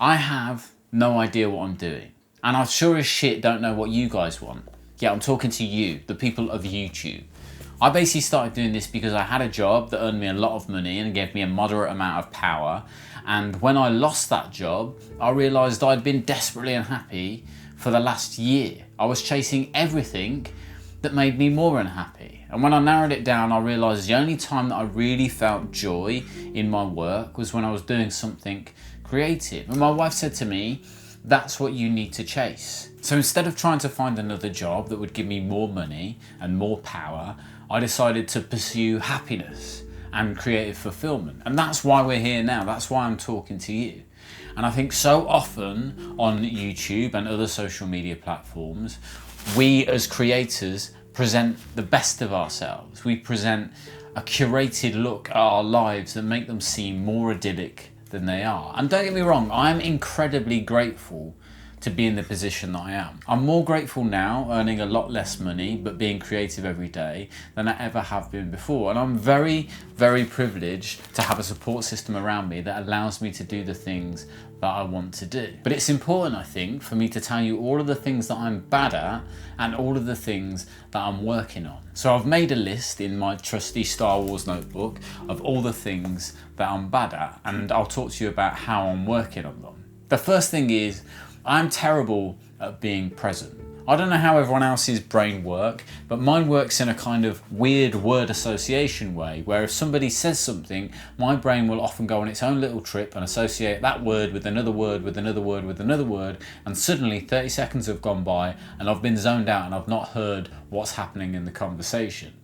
I have no idea what I'm doing. And I sure as shit don't know what you guys want. Yeah, I'm talking to you, the people of YouTube. I basically started doing this because I had a job that earned me a lot of money and gave me a moderate amount of power. And when I lost that job, I realised I'd been desperately unhappy for the last year. I was chasing everything that made me more unhappy. And when I narrowed it down, I realised the only time that I really felt joy in my work was when I was doing something creative. And my wife said to me, that's what you need to chase. So instead of trying to find another job that would give me more money and more power, I decided to pursue happiness and creative fulfillment. And that's why we're here now. That's why I'm talking to you. And I think so often on YouTube and other social media platforms, we as creators present the best of ourselves. We present a curated look at our lives that make them seem more idyllic than they are. And don't get me wrong, I'm incredibly grateful to be in the position that I am. I'm more grateful now, earning a lot less money, but being creative every day than I ever have been before. And I'm very, very privileged to have a support system around me that allows me to do the things that I want to do. But it's important, I think, for me to tell you all of the things that I'm bad at and all of the things that I'm working on. So I've made a list in my trusty Star Wars notebook of all the things that I'm bad at, and I'll talk to you about how I'm working on them. The first thing is, I'm terrible at being present. I don't know how everyone else's brain works, but mine works in a kind of weird word association way, where if somebody says something, my brain will often go on its own little trip and associate that word with another word, with another word, with another word, and suddenly 30 seconds have gone by and I've been zoned out and I've not heard what's happening in the conversation.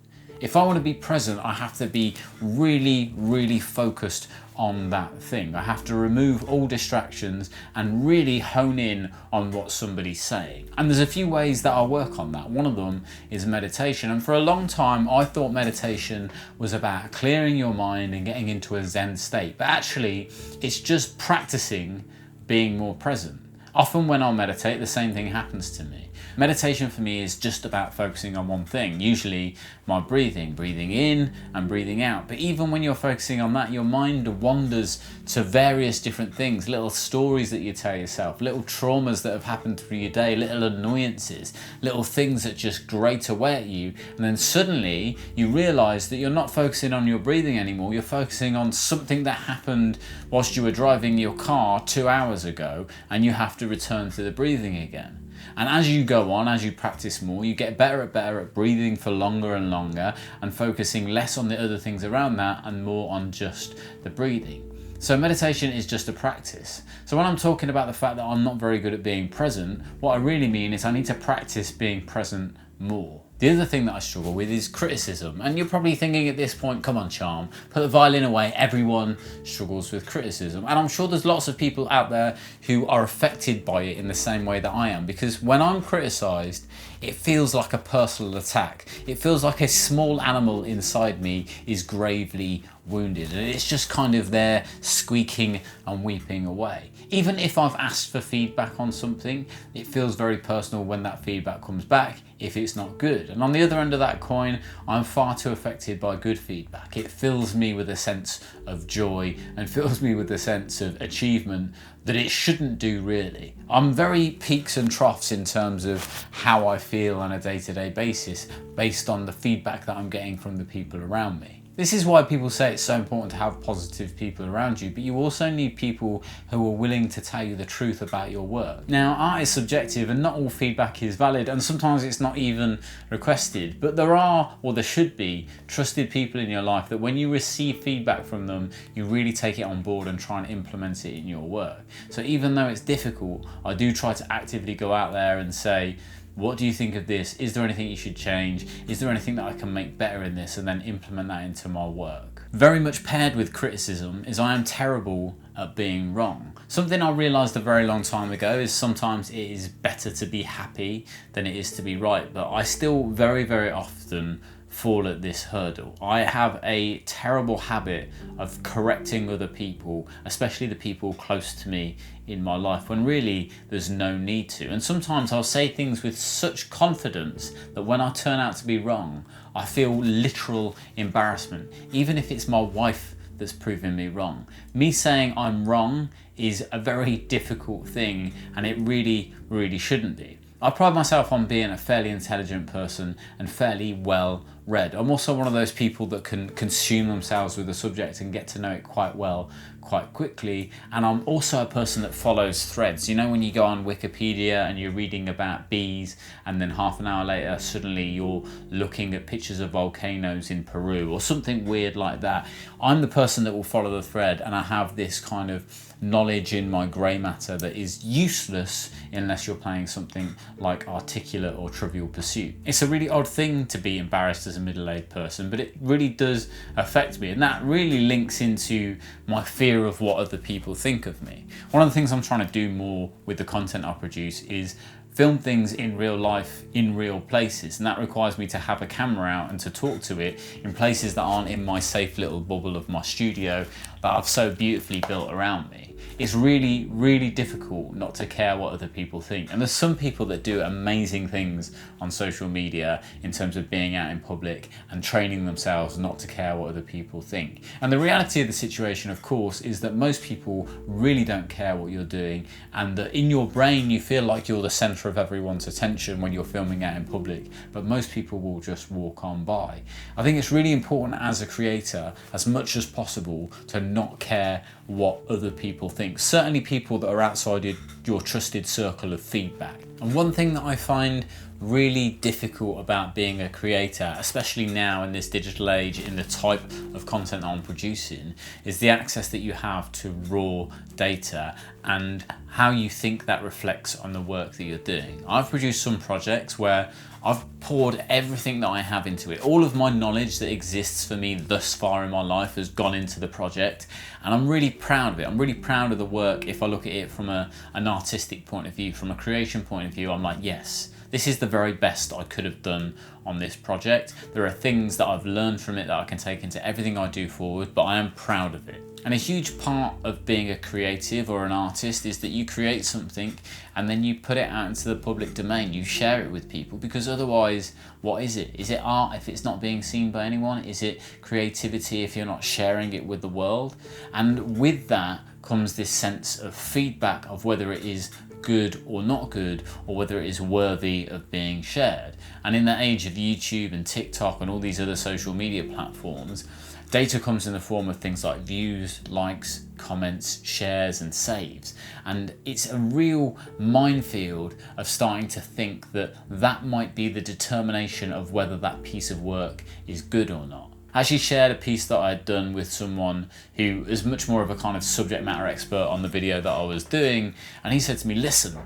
If I want to be present, I have to be really, really focused on that thing. I have to remove all distractions and really hone in on what somebody's saying. And there's a few ways that I work on that. One of them is meditation. And for a long time, I thought meditation was about clearing your mind and getting into a Zen state. But actually, it's just practicing being more present. Often when I meditate, the same thing happens to me. Meditation for me is just about focusing on one thing, usually my breathing in and breathing out. But even when you're focusing on that, your mind wanders to various different things, little stories that you tell yourself, little traumas that have happened through your day, little annoyances, little things that just grate away at you. And then suddenly you realise that you're not focusing on your breathing anymore, you're focusing on something that happened whilst you were driving your car 2 hours ago, and you have to return to the breathing again. And as you go on, as you practice more, you get better at breathing for longer and longer and focusing less on the other things around that and more on just the breathing. So meditation is just a practice. So when I'm talking about the fact that I'm not very good at being present, what I really mean is I need to practice being present more. The other thing that I struggle with is criticism. And you're probably thinking at this point, come on, Charm, put the violin away. Everyone struggles with criticism. And I'm sure there's lots of people out there who are affected by it in the same way that I am. Because when I'm criticised, it feels like a personal attack. It feels like a small animal inside me is gravely wounded. And it's just kind of there squeaking and weeping away. Even if I've asked for feedback on something, it feels very personal when that feedback comes back if it's not good. And on the other end of that coin, I'm far too affected by good feedback. It fills me with a sense of joy and fills me with a sense of achievement that it shouldn't do really. I'm very peaks and troughs in terms of how I feel on a day-to-day basis based on the feedback that I'm getting from the people around me. This is why people say it's so important to have positive people around you, but you also need people who are willing to tell you the truth about your work. Now, art is subjective and not all feedback is valid, and sometimes it's not even requested, but there are, or there should be, trusted people in your life that when you receive feedback from them, you really take it on board and try and implement it in your work. So even though it's difficult, I do try to actively go out there and say, what do you think of this? Is there anything you should change? Is there anything that I can make better in this? And then implement that into my work. Very much paired with criticism is I am terrible at being wrong. Something I realised a very long time ago is sometimes it is better to be happy than it is to be right. But I still very, very often fall at this hurdle. I have a terrible habit of correcting other people, especially the people close to me in my life, when really there's no need to. And sometimes I'll say things with such confidence that when I turn out to be wrong, I feel literal embarrassment, even if it's my wife that's proving me wrong. Me saying I'm wrong is a very difficult thing, and it really, really shouldn't be. I pride myself on being a fairly intelligent person and fairly well read. I'm also one of those people that can consume themselves with a subject and get to know it quite well quite quickly. And I'm also a person that follows threads. You know, when you go on Wikipedia and you're reading about bees, and then half an hour later suddenly you're looking at pictures of volcanoes in Peru or something weird like that. I'm the person that will follow the thread, and I have this kind of knowledge in my grey matter that is useless unless you're playing something like Articulate or Trivial Pursuit. It's a really odd thing to be embarrassed as a middle-aged person, but it really does affect me, and that really links into my fear of what other people think of me. One of the things I'm trying to do more with the content I produce is film things in real life, in real places, and that requires me to have a camera out and to talk to it in places that aren't in my safe little bubble of my studio that I've so beautifully built around me. It's really, really difficult not to care what other people think. And there's some people that do amazing things on social media in terms of being out in public and training themselves not to care what other people think. And the reality of the situation, of course, is that most people really don't care what you're doing, and that in your brain you feel like you're the center of everyone's attention when you're filming out in public, but most people will just walk on by. I think it's really important as a creator, as much as possible, to not care what other people think. Certainly people that are outside your trusted circle of feedback. And one thing that I find really difficult about being a creator, especially now in this digital age, in the type of content that I'm producing, is the access that you have to raw data and how you think that reflects on the work that you're doing. I've produced some projects where I've poured everything that I have into it. All of my knowledge that exists for me thus far in my life has gone into the project, and I'm really proud of it. I'm really proud of the work. If I look at it from an artistic point of view, from a creation point of view, I'm like, yes, this is the very best I could have done on this project. There are things that I've learned from it that I can take into everything I do forward, but I am proud of it. And a huge part of being a creative or an artist is that you create something and then you put it out into the public domain. You share it with people, because otherwise, what is it? Is it art if it's not being seen by anyone? Is it creativity if you're not sharing it with the world? And with that comes this sense of feedback of whether it is good or not good, or whether it is worthy of being shared. And in the age of YouTube and TikTok and all these other social media platforms, data comes in the form of things like views, likes, comments, shares and saves. And it's a real minefield of starting to think that that might be the determination of whether that piece of work is good or not. I actually shared a piece that I had done with someone who is much more of a kind of subject matter expert on the video that I was doing, and he said to me, listen,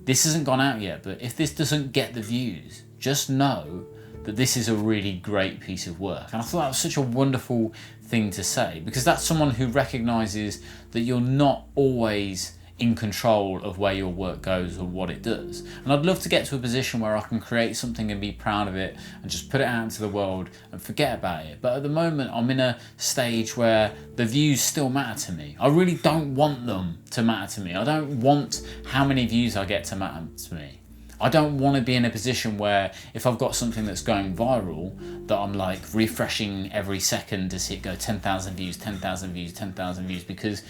this hasn't gone out yet, but if this doesn't get the views, just know that this is a really great piece of work. And I thought that was such a wonderful thing to say, because that's someone who recognises that you're not always in control of where your work goes or what it does. And I'd love to get to a position where I can create something and be proud of it and just put it out into the world and forget about it. But at the moment, I'm in a stage where the views still matter to me. I really don't want them to matter to me. I don't want how many views I get to matter to me. I don't want to be in a position where if I've got something that's going viral, that I'm like refreshing every second to see it go 10,000 views, 10,000 views, 10,000 views, because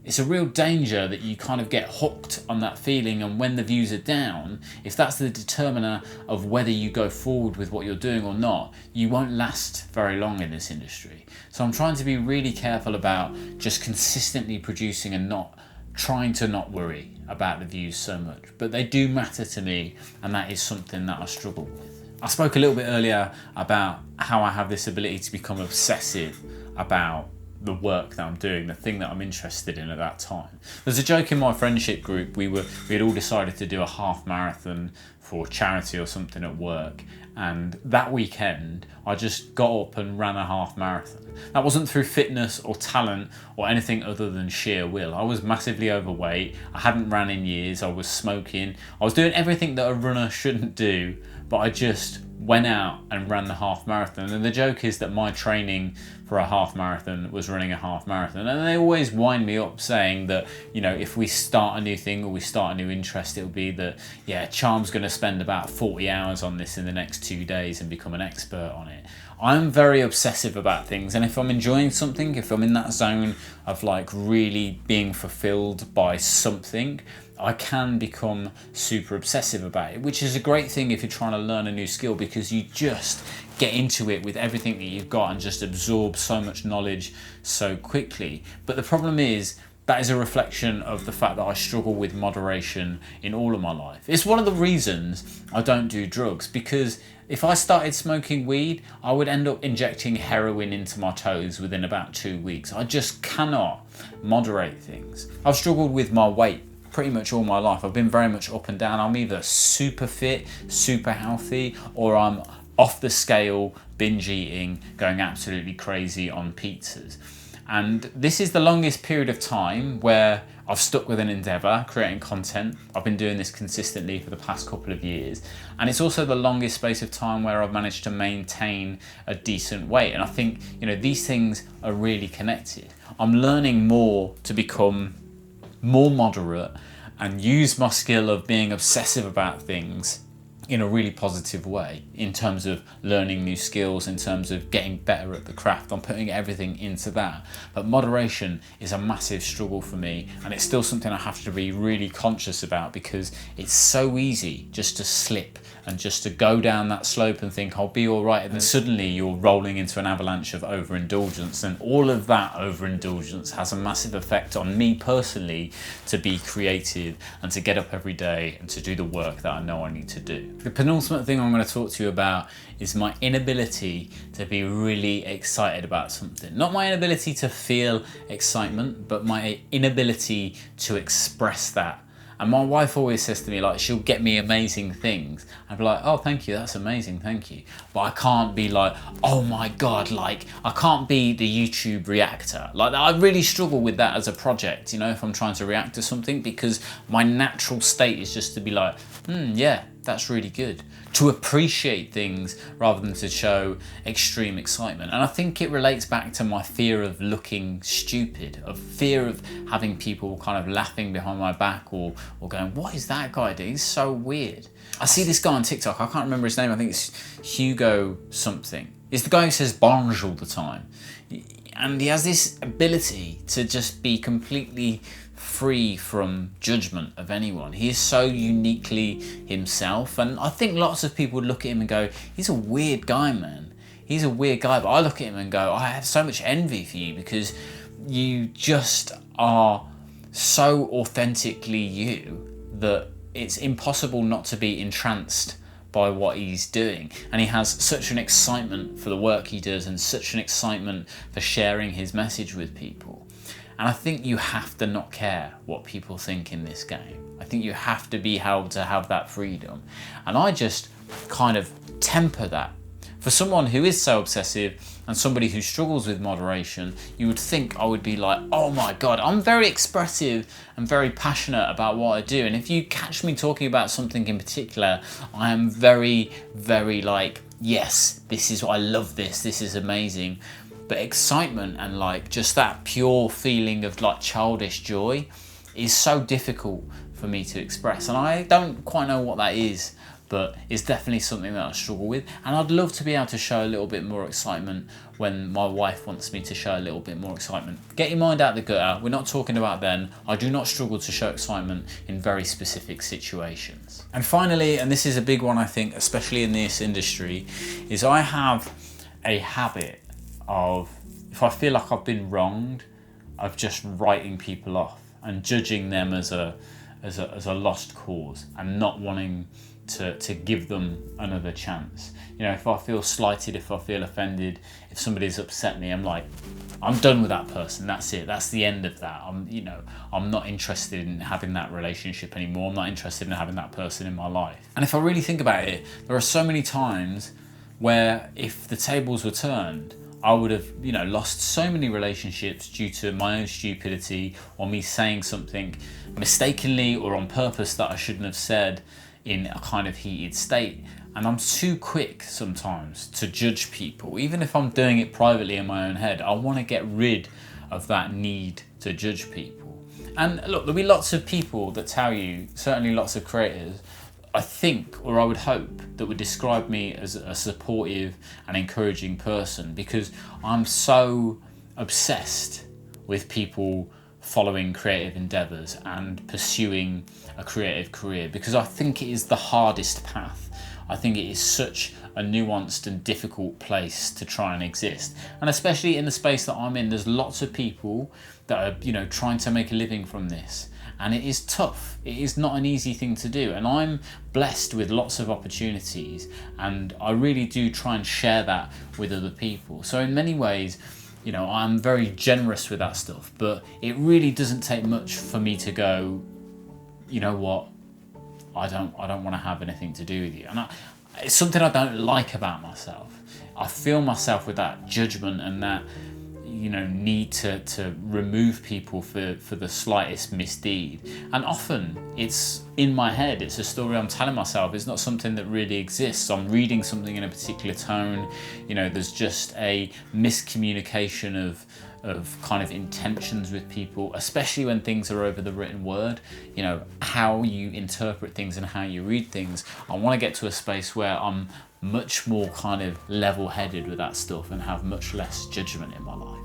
it's a real danger that you kind of get hooked on that feeling, and when the views are down, if that's the determiner of whether you go forward with what you're doing or not, you won't last very long in this industry. So I'm trying to be really careful about just consistently producing and not trying to not worry about the views so much. But they do matter to me, and that is something that I struggle with. I spoke a little bit earlier about how I have this ability to become obsessive about the work that I'm doing, the thing that I'm interested in at that time. There's a joke in my friendship group. We had all decided to do a half marathon for charity or something at work, and that weekend I just got up and ran a half marathon. That wasn't through fitness or talent or anything other than sheer will. I was massively overweight, I hadn't ran in years, I was smoking, I was doing everything that a runner shouldn't do, but I just went out and ran the half marathon. And the joke is that my training for a half marathon was running a half marathon. And they always wind me up saying that, you know, if we start a new thing or we start a new interest, it'll be that, yeah, Charm's going to spend about 40 hours on this in the next 2 days and become an expert on it. I'm very obsessive about things, and if I'm enjoying something, if I'm in that zone of like really being fulfilled by something, I can become super obsessive about it, which is a great thing if you're trying to learn a new skill, because you just get into it with everything that you've got and just absorb so much knowledge so quickly. But the problem is, that is a reflection of the fact that I struggle with moderation in all of my life. It's one of the reasons I don't do drugs, because if I started smoking weed, I would end up injecting heroin into my toes within about 2 weeks. I just cannot moderate things. I've struggled with my weight pretty much all my life. I've been very much up and down. I'm either super fit, super healthy, or I'm off the scale, binge eating, going absolutely crazy on pizzas. And this is the longest period of time where I've stuck with an endeavour, creating content. I've been doing this consistently for the past couple of years. And it's also the longest space of time where I've managed to maintain a decent weight. And I think, these things are really connected. I'm learning more to become more moderate and use my skill of being obsessive about things in a really positive way, in terms of learning new skills, in terms of getting better at the craft. I'm putting everything into that. But moderation is a massive struggle for me, and it's still something I have to be really conscious about, because it's so easy just to slip and just to go down that slope and think I'll be all right, and then suddenly you're rolling into an avalanche of overindulgence, and all of that overindulgence has a massive effect on me personally to be creative and to get up every day and to do the work that I know I need to do. The penultimate thing I'm going to talk to you about is my inability to be really excited about something. Not my inability to feel excitement, but my inability to express that. And my wife always says to me, like, she'll get me amazing things. I'd be like, oh, thank you, that's amazing, thank you. But I can't be like, oh my God, like, I can't be the YouTube reactor. Like, I really struggle with that as a project, if I'm trying to react to something, because my natural state is just to be like, yeah, that's really good. To appreciate things rather than to show extreme excitement. And I think it relates back to my fear of looking stupid, of fear of having people kind of laughing behind my back or going, what is that guy doing? He's so weird. I see this guy on TikTok, I can't remember his name, I think it's Hugo something. It's the guy who says bonge all the time. And he has this ability to just be completely free from judgment of anyone. He is so uniquely himself, and I think lots of people would look at him and go, he's a weird guy, man. He's a weird guy. But I look at him and go, I have so much envy for you, because you just are so authentically you that it's impossible not to be entranced by what he's doing. And he has such an excitement for the work he does, and such an excitement for sharing his message with people. And I think you have to not care what people think in this game. I think you have to be able to have that freedom. And I just kind of temper that. For someone who is so obsessive and somebody who struggles with moderation, you would think I would be like, oh my God, I'm very expressive and very passionate about what I do. And if you catch me talking about something in particular, I am very, very like, yes, I love this is amazing. But excitement and like just that pure feeling of like childish joy is so difficult for me to express. And I don't quite know what that is, but it's definitely something that I struggle with. And I'd love to be able to show a little bit more excitement when my wife wants me to show a little bit more excitement. Get your mind out the gutter. We're not talking about then. I do not struggle to show excitement in very specific situations. And finally, and this is a big one I think, especially in this industry, is I have a habit of, if I feel like I've been wronged, of just writing people off and judging them as a lost cause, and not wanting to give them another chance. If I feel slighted, if I feel offended, if somebody's upset me, I'm like, I'm done with that person. That's it. That's the end of that. I'm not interested in having that relationship anymore. I'm not interested in having that person in my life. And if I really think about it, there are so many times where if the tables were turned, I would have, lost so many relationships due to my own stupidity, or me saying something mistakenly or on purpose that I shouldn't have said in a kind of heated state. And I'm too quick sometimes to judge people. Even if I'm doing it privately in my own head, I want to get rid of that need to judge people. And look, there'll be lots of people that tell you, certainly lots of creators, I think, or I would hope, that would describe me as a supportive and encouraging person, because I'm so obsessed with people following creative endeavours and pursuing a creative career, because I think it is the hardest path. I think it is such a nuanced and difficult place to try and exist. And especially in the space that I'm in, there's lots of people that are, trying to make a living from this. And it is tough. It is not an easy thing to do. And I'm blessed with lots of opportunities, and I really do try and share that with other people. So in many ways, I'm very generous with that stuff, but it really doesn't take much for me to go, you know what, I don't want to have anything to do with you. And it's something I don't like about myself. I feel myself with that judgment and that need to remove people for the slightest misdeed. And often it's in my head, it's a story I'm telling myself. It's not something that really exists. I'm reading something in a particular tone, there's just a miscommunication of kind of intentions with people, especially when things are over the written word. How you interpret things and how you read things. I want to get to a space where I'm much more kind of level-headed with that stuff and have much less judgment in my life.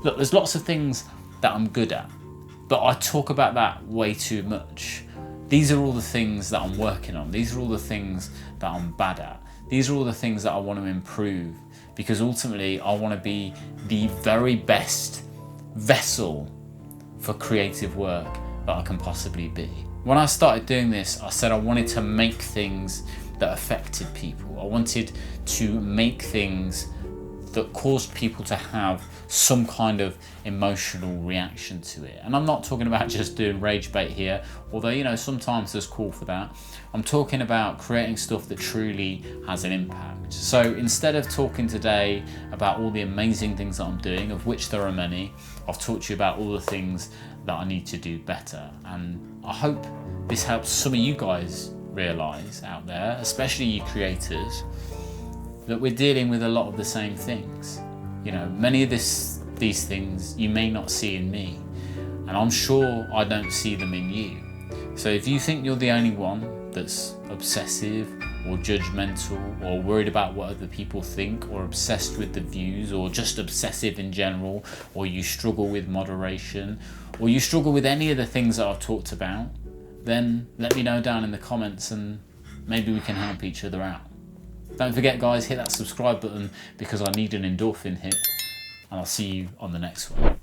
Look, there's lots of things that I'm good at, but I talk about that way too much. These are all the things that I'm working on. These are all the things that I'm bad at. These are all the things that I want to improve, because ultimately I want to be the very best vessel for creative work that I can possibly be. When I started doing this, I said I wanted to make things that affected people. I wanted to make things that caused people to have some kind of emotional reaction to it. And I'm not talking about just doing rage bait here, although sometimes there's call for that. I'm talking about creating stuff that truly has an impact. So instead of talking today about all the amazing things that I'm doing, of which there are many, I've talked to you about all the things that I need to do better. And I hope this helps some of you guys realise out there, especially you creators, that we're dealing with a lot of the same things. Many of these things you may not see in me, and I'm sure I don't see them in you. So if you think you're the only one that's obsessive or judgmental or worried about what other people think or obsessed with the views or just obsessive in general, or you struggle with moderation, or you struggle with any of the things that I've talked about, then let me know down in the comments and maybe we can help each other out. Don't forget, guys, hit that subscribe button because I need an endorphin hit, and I'll see you on the next one.